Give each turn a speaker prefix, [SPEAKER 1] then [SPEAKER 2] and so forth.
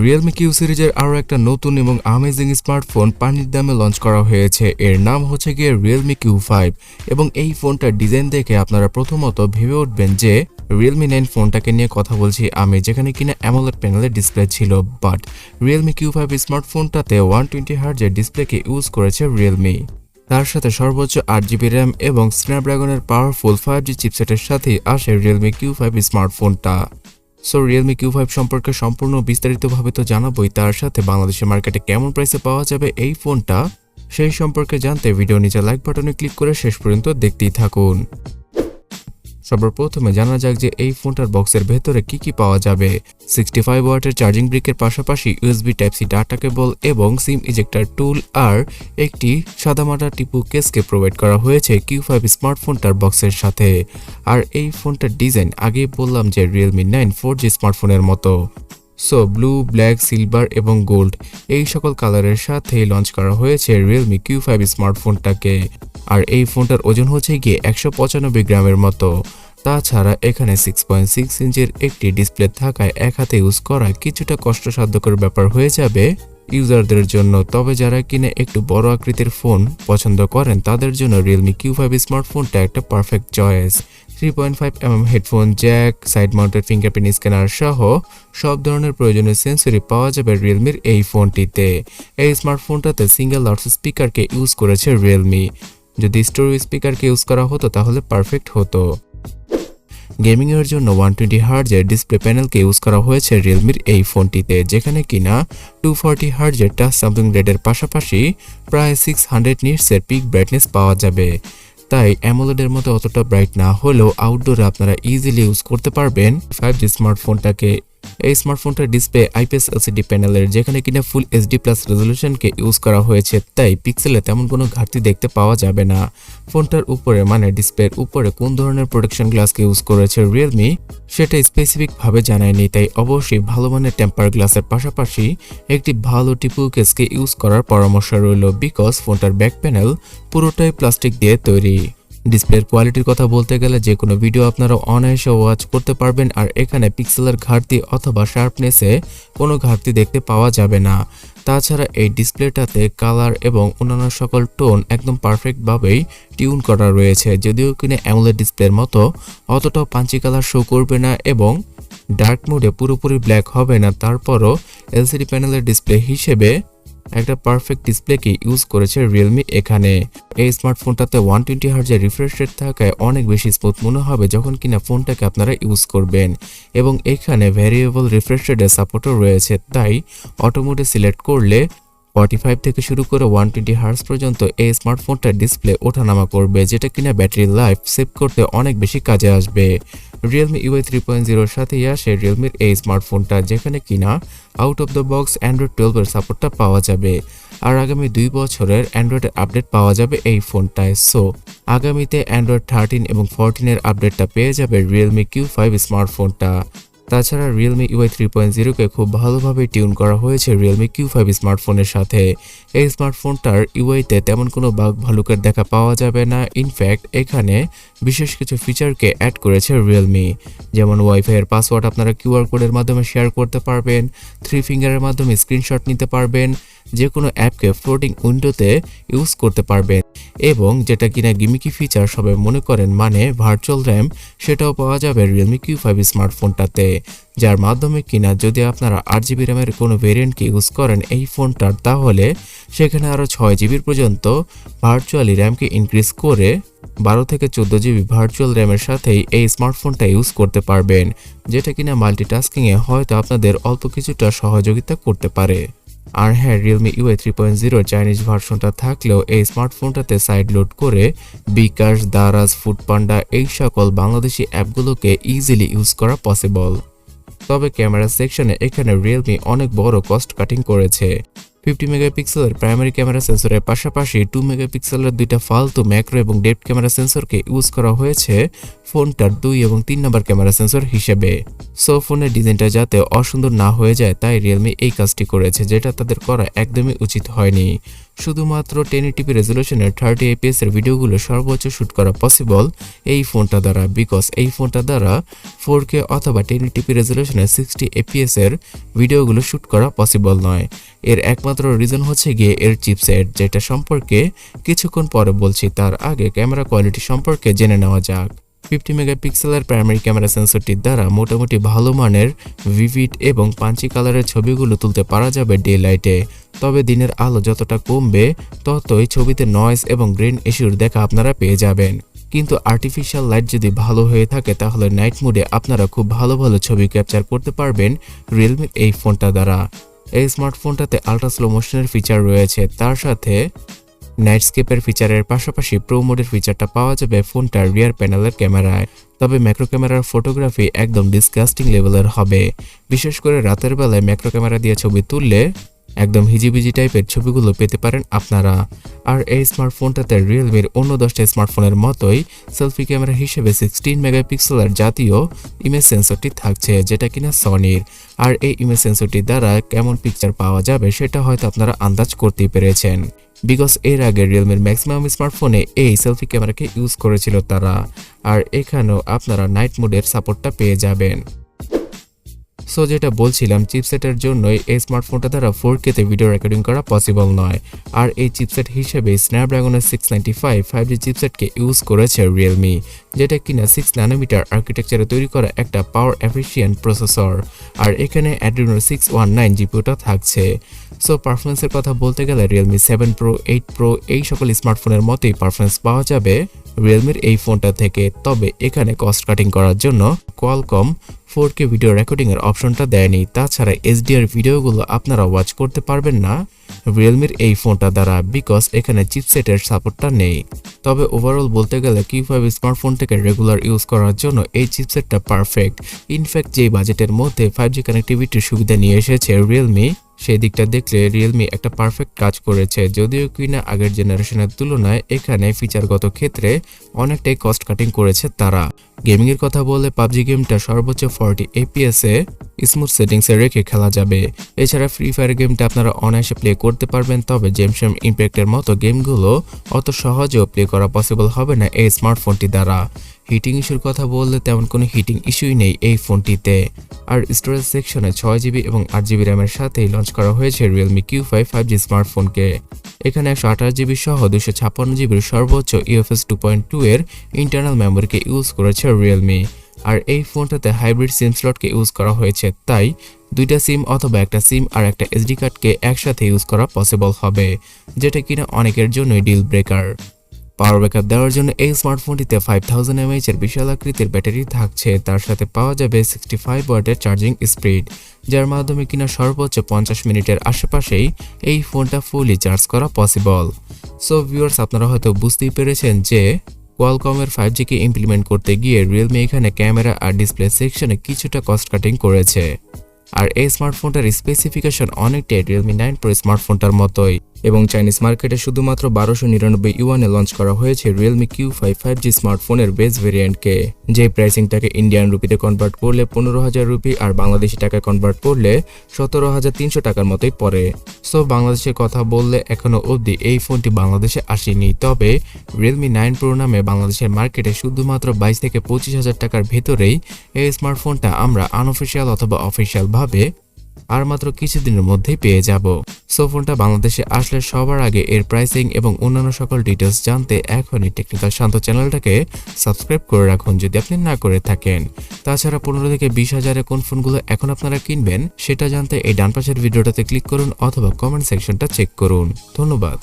[SPEAKER 1] Realme Q সিরিজের আরও একটা নতুন এবং আমেজিং স্মার্টফোন পানির দামে লঞ্চ করা হয়েছে। এর নাম হচ্ছে গিয়ে Realme Q5 এবং এই ফোনটার ডিজাইন দেখে আপনারা প্রথমত ভেবে উঠবেন যে Realme 9 ফোনটাকে নিয়ে কথা বলছি আমি, যেখানে কিনা AMOLED প্যানেলের ডিসপ্লে ছিল। বাট Realme Q5 স্মার্টফোনটাতে 120Hz এর ডিসপ্লেকে ইউজ করেছে Realme। তার সাথে সর্বোচ্চ 8GB র্যাম এবং স্ন্যাপড্রাগনের পাওয়ারফুল 5G চিপসেটের সাথেই আসে Realme Q5 স্মার্টফোনটা। সো Realme Q5 সম্পর্কে সম্পূর্ণ বিস্তারিতভাবে তো জানাবোই, তার সাথে বাংলাদেশের মার্কেটে কেমন প্রাইসে পাওয়া যাবে এই ফোনটা সেই সম্পর্কে জানতে ভিডিও নিচে লাইক বাটনে ক্লিক করে শেষ পর্যন্ত দেখতেই থাকুন। সর্বপ্রথমে জানা যাক যে এই ফোনটার বক্সের ভেতরে কি পাওয়া যাবে। 65 ওয়াটের চার্জিং ব্রিকের পাশাপাশি USB type C data cable এবং সিম ইজেক্টর টুল আর একটি সাদামাটা টিপু কেসকে প্রোভাইড করা হয়েছে Q5 স্মার্টফোনটার বক্সের সাথে। আর এই ফোনটার ডিজাইন আগেই বললাম যে Realme 9 4G স্মার্টফোনের মতো। সো ব্লু, ব্ল্যাক, সিলভার এবং গোল্ড এই সকল কালারের সাথে লঞ্চ করা হয়েছে Realme Q5 স্মার্টফোনটাকে। আর এই ফোনটার ওজন হচ্ছে গিয়ে 195 গ্রামের মতো। তাছাড়া এখানে 6.6 ইঞ্চির একটি ডিসপ্লে থাকায় এক হাতে ইউজ করা কিছুটা কষ্টসাধ্যকর ব্যাপার হয়ে যাবে ইউজারদের জন্য। তবে যারা কিনে একটু বড় আকৃতির ফোন পছন্দ করেন তাদের জন্য Realme Q5 স্মার্টফোনটা একটা perfect choice. 3.5mm headphone Jack, side mounted fingerprint scanner সহ সব ধরনের প্রয়োজনীয় সেন্সরি পাওয়া যাবে রিয়েলমির এই ফোনটিতে। এই স্মার্টফোনটাতে সিঙ্গেল লাউড স্পিকারকে ইউজ করেছে Realme। যদি স্টোরি স্পিকারকে ইউজ করা হতো তাহলে পারফেক্ট হতো। গেমিং এর জন্য 120Hz এর ডিসপ্লে প্যানেলকে ইউজ করা হয়েছে Realmeর এই ফোনটিতে, যেখানে কিনা 240Hz এর টাচ স্যাম্পলিং রেটের পাশাপাশি প্রায় 600 নিটস এর পিক ব্রাইটনেস পাওয়া যাবে। তাই AMOLED এর মতো অতটা ব্রাইট না হলেও আউটডোরে আপনারা ইজিলি ইউজ করতে পারবেন 5G স্মার্টফোনটাকে। এই স্মার্টফোনটার ডিসপ্লে IPS LCD প্যানেলের, যেখানে কিনা ফুল HD+ রেজলিউশনকে ইউজ করা হয়েছে, তাই পিক্সেলে তেমন কোনো ঘাটতি দেখতে পাওয়া যাবে না। ফোনটার উপরে মানে ডিসপ্লের উপরে কোন ধরনের প্রোটেকশন গ্লাসকে ইউজ করেছে Realme সেটা স্পেসিফিক ভাবে জানায়নি, তাই অবশ্যই ভালো মানের টেম্পার গ্লাসের পাশাপাশি একটি ভালো টিপু কেসকে ইউজ করার পরামর্শ রইল, বিকজ ফোনটার ব্যাক প্যানেল পুরোটাই প্লাস্টিক দিয়ে তৈরি। ডিসপ্লের কোয়ালিটির কথা বলতে গেলে যে কোনো ভিডিও আপনারা অনায়াসে ওয়াচ করতে পারবেন, আর এখানে পিক্সেলের ঘাটতি অথবা শার্পনেসে কোনো ঘাটতি দেখতে পাওয়া যাবে না। তাছাড়া এই ডিসপ্লেটাতে কালার এবং অন্যান্য সকল টোন একদম পারফেক্টভাবেই টিউন করা রয়েছে, যদিও কিনা AMOLED ডিসপ্লের মতো অতটাও পাঞ্চি কালার শো করবে না এবং ডার্ক মোডে পুরোপুরি ব্ল্যাক হবে না, তারপরও LCD প্যানেলের ডিসপ্লে হিসেবে একটা পারফেক্ট ডিসপ্লেকে ইউজ করেছে Realme এখানে। এই স্মার্টফোনটাতে 120Hz এর রিফ্রেশ রেট থাকায় অনেক বেশি স্মুথ মনে হবে যখন কিনা ফোনটাকে আপনারা ইউজ করবেন, এবং এখানে ভ্যারিয়েবল রিফ্রেশ রেটের সাপোর্টও রয়েছে, তাই অটো মোডে সিলেক্ট করলে 45 থেকে শুরু করে 120Hz পর্যন্ত এই স্মার্টফোনটার ডিসপ্লে ওঠানামা করবে, যেটা কিনা ব্যাটারি লাইফ সেভ করতে অনেক বেশি কাজে আসবে। Realme UI 3.0 এর সাথেই আসে Realmeর এই স্মার্টফোনটা, যেখানে কিনা out of the box Android 12 এর সাপোর্টটা পাওয়া যাবে। আর আগামী 2 বছরের অ্যান্ড্রয়েডের আপডেট পাওয়া যাবে এই ফোনটায়। সো আগামীতে Android 13 এবং 14 এর আপডেটটা পেয়ে যাবে Realme Q5 স্মার্টফোনটা। তাছাড়া Realme UI 3.0 কে খুব ভালোভাবে টিউন করা হয়েছে Realme Q5 স্মার্টফোনের সাথে। এই স্মার্টফোনটার ইউআইতে তেমন কোনো বাগ ভালুকের দেখা পাওয়া যাবে না। ইনফ্যাক্ট এখানে বিশেষ কিছু ফিচারকে অ্যাড করেছে Realme, যেমন ওয়াইফাই এর পাসওয়ার্ড আপনারা QR কোডের মাধ্যমে শেয়ার করতে পারবেন, 3 ফিঙ্গারের মাধ্যমে স্ক্রিনশট নিতে পারবেন, যে কোনো অ্যাপকে ফ্লোটিং উইন্ডোতে ইউজ করতে পারবেন, এবং যেটা কিনা গিমিকি ফিচার সবাই মনে করেন মানে ভার্চুয়াল র্যাম, সেটাও পাওয়া যাবে Realme Q5 স্মার্টফোনটাতে, যার মাধ্যমে কিনা যদি আপনারা 8GB র্যামের কোনো ভেরিয়েন্টকে ইউজ করেন এই ফোনটার, তাহলে সেখানে আরও 6GB পর্যন্ত ভার্চুয়ালি র্যামকে ইনক্রিজ করে 12 থেকে 14GB ভার্চুয়াল র্যামের সাথেই এই স্মার্টফোনটা ইউজ করতে পারবেন, যেটা কিনা মাল্টিটাস্কিংয়ে হয়তো আপনাদের অল্প কিছুটা সহযোগিতা করতে পারে। আর হ্যাঁ, Realme UI 3.0 চাইনিজ ভার্সনটা থাকলেও এই স্মার্টফোনটাতে সাইড লোড করে বিকাশ, দারাজ, ফুডপান্ডা এই সকল বাংলাদেশি অ্যাপগুলোকে ইজিলি ইউজ করা পসিবল। তবে ক্যামেরা সেকশনে এখানে Realme অনেক বড় কস্ট কাটিং করেছে। 50 মেগাপিক্সেলের প্রাইমারি ক্যামেরা সেন্সরের পাশাপাশি 2 মেগাপিক্সেলের দুইটা ফালতু ম্যাক্রো এবং ডেপথ ক্যামেরা সেন্সরকে ইউজ করা হয়েছে ফোনটার 2 এবং 3 নম্বর ক্যামেরা সেন্সর হিসেবে। সো ফোনের ডিজাইনটা যাতে অসুন্দর না হয়ে যায় তাই Realme এই কাজটি করেছে, যেটা তাদের করা একদমই উচিত হয়নি। শুধুমাত্র 1080p রেজলিউশনের 30fps এর ভিডিওগুলো সর্বোচ্চ শুট করা পসিবল এই ফোনটা দ্বারা, বিকজ এই ফোনটা দ্বারা 4K অথবা 1080p রেজলিউশনের 60fps এর ভিডিওগুলো শুট করা পসিবল নয়। এর একমাত্র রিজন হচ্ছে গিয়ে এর চিপসেট, যেটা সম্পর্কে কিছুক্ষণ পরে বলছি। তার আগে ক্যামেরা কোয়ালিটি সম্পর্কে জেনে নেওয়া যাক। 50 মেগাপিক্সেলের প্রাইমারি ক্যামেরা সেন্সরটির দ্বারা মোটামুটি ভালো মানের ভিভিড এবং পাঞ্চি কালারের ছবিগুলো তুলতে পারা যাবে ডে লাইটে। তবে দিনের আলো যতটা কমবে ততই ছবিতে নয়েজ এবং গ্রেন ইস্যুর দেখা আপনারা পেয়ে যাবেন। কিন্তু আর্টিফিশিয়াল লাইট যদি ভালো হয়ে থাকে তাহলে নাইট মোডে আপনারা খুব ভালো ভালো ছবি ক্যাপচার করতে পারবেন রিয়েলমির এই ফোনটা দ্বারা। এই স্মার্টফোনটাতে আল্ট্রা স্লো মোশনের ফিচার রয়েছে, তার সাথে নাইটস্কেপের ফিচারের পাশাপাশি প্রো মোডের ফিচারটা পাওয়া যাবে ফোনটার রিয়ার প্যানেলের ক্যামেরায়। তবে ম্যাক্রো ক্যামেরার ফটোগ্রাফি একদম ডিসগাস্টিং লেভেলের হবে। বিশেষ করে রাতের বেলায় ম্যাক্রো ক্যামেরা দিয়ে ছবি তুললে একদম হিজিবিজি টাইপের ছবিগুলো পেতে পারেন আপনারা। আর এই স্মার্টফোনটাতে রিয়েলমির অন্য 10টা স্মার্টফোনের মতোই সেলফি ক্যামেরা হিসেবে 16 মেগাপিক্সেলের জাতীয় ইমেজ সেন্সরটি থাকছে, যেটা কিনা সনির। আর এই ইমেজ সেন্সরটির দ্বারা কেমন পিকচার পাওয়া যাবে সেটা হয়তো আপনারা আন্দাজ করতেই পেরেছেন, বিকজ এর আগে রিয়েলমির ম্যাক্সিমাম স্মার্টফোনে এই সেলফি ক্যামেরাকে ইউজ করেছিল তারা। আর এখানেও আপনারা নাইট মোডের সাপোর্টটা পেয়ে যাবেন। সো যেটা বলছিলাম, চিপসেটের জন্যই এই স্মার্টফোনটা দ্বারা 4K তে ভিডিও রেকর্ডিং করা পসিবল নয়। আর এই চিপসেট হিসেবে স্ন্যাপড্রাগনের 695 5G চিপসেটকে ইউজ করেছে রিয়েলমি, যেটা কিনা 6 ন্যানোমিটার আর্কিটেকচারে তৈরি করা একটা পাওয়ার এফিশিয়েন্ট প্রসেসর। আর এখানে অ্যাড্রিনো 619 জিপিওটা থাকছে। সো পারফরমেন্সের কথা বলতে গেলে রিয়েলমি 7 প্রো 8 প্রো এই সকল স্মার্টফোনের মতোই পারফরমেন্স পাওয়া যাবে রিয়েলমির এই ফোনটা থেকে। তবে এখানে কস্ট কাটিং করার জন্য কোয়ালকম 4K ভিডিও রেকর্ডিং এর অপশনটা দেয়নি। তাছাড়া HDR ভিডিওগুলো আপনারা ওয়াচ করতে পারবেন না রিয়েলমির এই ফোনটা দ্বারা, বিকজ এখানে চিপসেটের সাপোর্টটা নেই। তবে ওভারঅল বলতে গেলে Q5 স্মার্টফোন থেকে রেগুলার ইউজ করার জন্য এই চিপসেটটা পারফেক্ট। ইনফ্যাক্ট যেই বাজেটের মধ্যে 5G কানেক্টিভিটির সুবিধা নিয়ে এসেছে রিয়েলমি, সেই দিকটা দেখলে রিয়েলমি একটা পারফেক্ট কাজ করেছে। যদিও কিনা আগের জেনারেশনের তুলনায় এখানে ফিচারগত ক্ষেত্রে অনেকটাই কস্ট কাটিং করেছে তারা। গেমিং এর কথা বললে পাবজি গেমটা সর্বোচ্চ 40fps এ স্মুথ সেটিংসে রেখে খেলা যাবে। এছাড়া ফ্রি ফায়ার গেমটা আপনারা অনায়াসে প্লে করতে পারবেন। তবে জেমশেম ইম্প্যাক্টের মতো গেমগুলো অত সহজেও প্লে করা পসিবল হবে না এই স্মার্টফোনটি দ্বারা। হিটিং ইস্যুর কথা বললে তেমন কোনো হিটিং ইস্যুই নেই এই ফোনটিতে। আর স্টোরেজ সেকশনে 6GB এবং 8GB র্যামের সাথেই লঞ্চ করা হয়েছে রিয়েলমি Q5 5G স্মার্টফোনকে। এখানে 128GB সহ 256GBর সর্বোচ্চ UFS 2.2 এর ইন্টারনাল মেমোরিকে ইউজ করেছে রিয়েলমি। আর এই ফোনটাতে হাইব্রিড সিম স্লটকে ইউজ করা হয়েছে, তাই দুইটা সিম অথবা একটা সিম আর একটা SD কার্ডকে একসাথে ইউজ করা পসিবল হবে, যেটা কিনা অনেকের জন্যই ডিল ব্রেকার। পাওয়ার ব্যাকআপ দেওয়ার জন্য এই স্মার্টফোনটিতে 5000 mAh এর বিশাল আকৃতির ব্যাটারি থাকছে। তার সাথে পাওয়া যাবে 65 ওয়াটের চার্জিং স্পিড, যার মাধ্যমে কিনা সর্বোচ্চ 50 মিনিটের আশেপাশেই এই ফোনটা ফুলি চার্জ করা পসিবল। সো ভিউয়ার্স, আপনারা হয়তো বুঝতেই পেরেছেন যে কোয়ালকমের 5G কে ইমপ্লিমেন্ট করতে গিয়ে রিয়েলমি এখানে ক্যামেরা আর ডিসপ্লে সেকশনে কিছুটা কস্ট কাটিং করেছে। আর এই স্মার্টফোনটার স্পেসিফিকেশন অনেকটাই রিয়েলমি 9 প্রো স্মার্টফোনটার মতোই, এবং চাইনিজ মার্কেটে শুধুমাত্র 1299 ইউয়ানে লঞ্চ করা হয়েছে রিয়েলমি Q5 5G স্মার্টফোনের বেস ভেরিয়েন্টকে, যে প্রাইসিংটাকে ইন্ডিয়ান রুপিতে কনভার্ট করলে 15,000 রুপি আর বাংলাদেশি টাকায় কনভার্ট করলে 17,300 টাকার মতোই পড়ে। সো বাংলাদেশের কথা বললে এখনো অবধি এই ফোনটি বাংলাদেশে আসেনি। তবে রিয়েলমি 9 প্রো নামে বাংলাদেশের মার্কেটে শুধুমাত্র 22 থেকে 25,000 টাকার ভেতরেই এই স্মার্টফোনটা আমরা আনঅফিসিয়াল অথবা অফিসিয়াল ভাবে আর মাত্র কিছুদিনের মধ্যেই পেয়ে যাব। সো ফোনটা বাংলাদেশে আসলে সবার আগে এর প্রাইসিং এবং অন্যান্য সকল ডিটেলস জানতে এখনই টেকনিক্যাল শান্ত চ্যানেলটাকে সাবস্ক্রাইব করে রাখুন যদি আপনি না করে থাকেন। তাছাড়া 15 থেকে 20,000 কোন ফোনগুলো এখন আপনারা কিনবেন সেটা জানতে এই ডান পাশের ভিডিওটাতে ক্লিক করুন অথবা কমেন্ট সেকশনটা চেক করুন। ধন্যবাদ।